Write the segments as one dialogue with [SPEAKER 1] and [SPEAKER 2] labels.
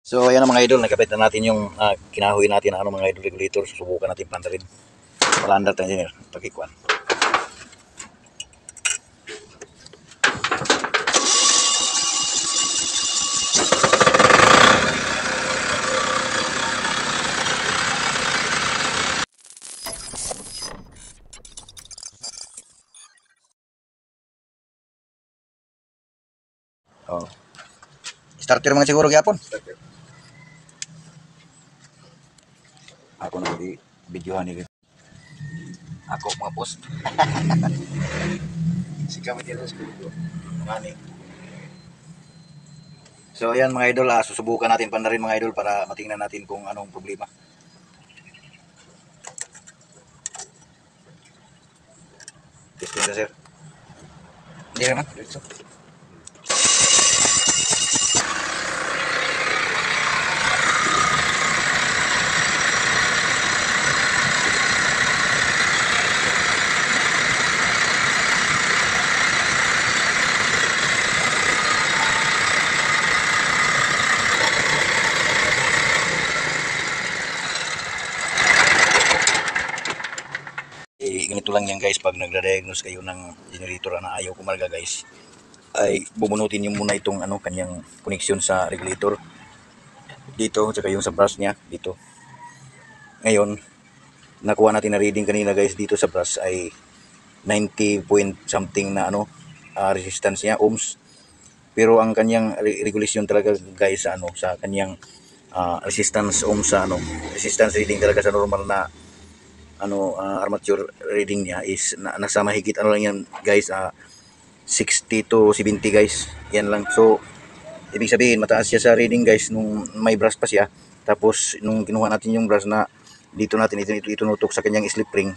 [SPEAKER 1] So ayan na mga idol, nakapit na natin yung kinahoy natin na mga idol regulator. Susubukan natin pandarin. Palandar tayo engineer. Pagkikuan. Oh. Starter mga siguro gyapon. Ako na di videohan ni ako mga post. Si kami dito sa video. Mani. So ayan mga idol, susubukan natin pandarin mga idol para matingnan natin kung anong problema. Testing na sir. Hindi naman. Ganito lang yan guys, pag nagda-diagnose kayo ng generator na ayaw kumarga guys, ay bumunutin nyo muna itong kanyang connection sa regulator dito, tsaka yung sa brush niya dito. Ngayon nakuha natin na reading kanina guys dito sa brush ay 90 point something na resistance niya, ohms. Pero ang kanyang regulation talaga guys sa kanyang resistance ohms sa resistance reading talaga sa normal na armature reading niya is nasa mahigit lang yan guys, 60 to 70 guys, yan lang. So ibig sabihin mataas siya sa reading guys nung may brush pa siya, tapos nung kinuha natin yung brush na dito natin itunutok sa kanyang slip ring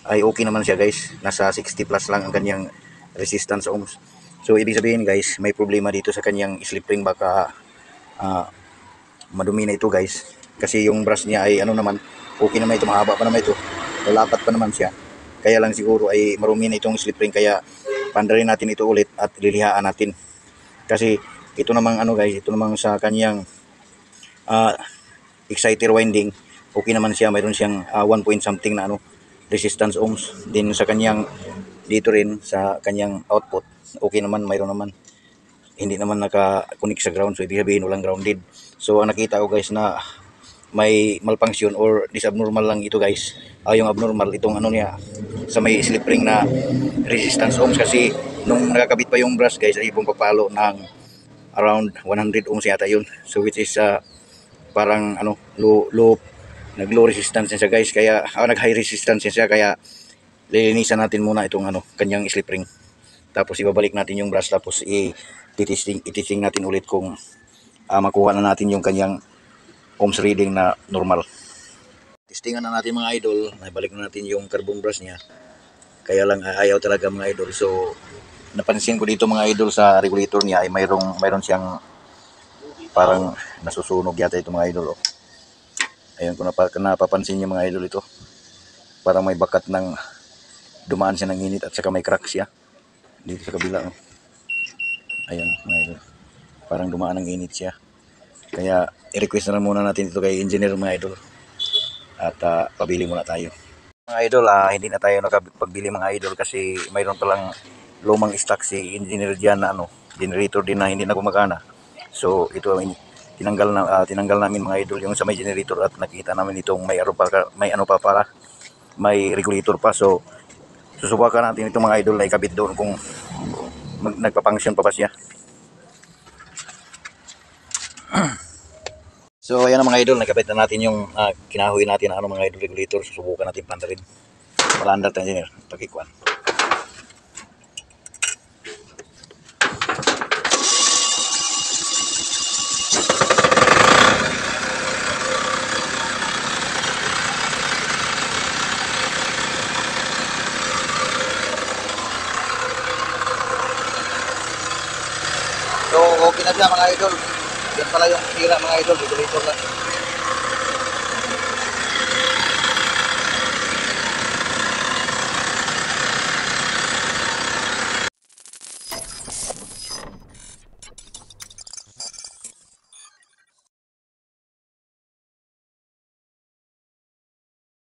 [SPEAKER 1] ay okay naman siya guys, nasa 60 plus lang ang kanyang resistance ohms. So ibig sabihin guys, may problema dito sa kanyang slip ring, baka madumi na ito guys, kasi yung brush niya ay naman okay naman ito, mahaba pa naman ito, lalapat pa naman siya, kaya lang siguro ay marumi na itong slip ring, kaya pandarin natin ito ulit at lilihaan natin. Kasi ito namang guys, ito namang sa kanyang exciter winding okay naman siya, mayroon siyang 1 point something na resistance ohms. Din sa kanyang dito rin sa kanyang output okay naman, mayroon naman, hindi naman naka-connect sa ground, so ibig sabihin walang grounded. So ang nakita ko guys na may malfunction or disabnormal lang ito guys, yung abnormal itong niya sa may slip ring na resistance ohms, kasi nung nakakabit pa yung brush guys ay ibang papalo ng around 100 ohms yata yun, so which is parang low nag-low resistance siya guys, kaya nag-high resistance siya, kaya lilinisan natin muna itong kanyang slip ring, tapos ibabalik natin yung brush, tapos i-testing natin ulit kung makuha na natin yung kanyang ohms reading na normal. Testingan na natin mga idol, naibalik na natin yung carbon brush niya, kaya lang ayaw talaga mga idol. So napansin ko dito mga idol sa regulator niya ay mayroon siyang parang nasusunog yata ito mga idol. Ayun, kung napapansin niyo mga idol, ito parang may bakat ng dumaan siya ng init at saka may crack siya dito sa kabila. Ayun mga idol, parang dumaan ng init siya, kaya i-request na muna natin ito kay engineer mga idol, at pabili muna tayo mga idol. Hindi na tayo nakapagbili mga idol kasi mayroon palang lumang stock si engineer dyan na generator din na hindi na gumagana. So ito tinanggal namin mga idol yung sa may generator, at nakita namin itong may may regulator pa. So susubukan natin itong mga idol na ikabit doon kung nagpa-function pa ba siya. So ayan na mga idol, nakabit na natin yung kinahoy natin na mga idol regulator. Susubukan natin pandarin. Palandar tayo engineer. Pagkikuan. So okay na siya mga idol. Yan pala yung sira mga idol, regulator lang.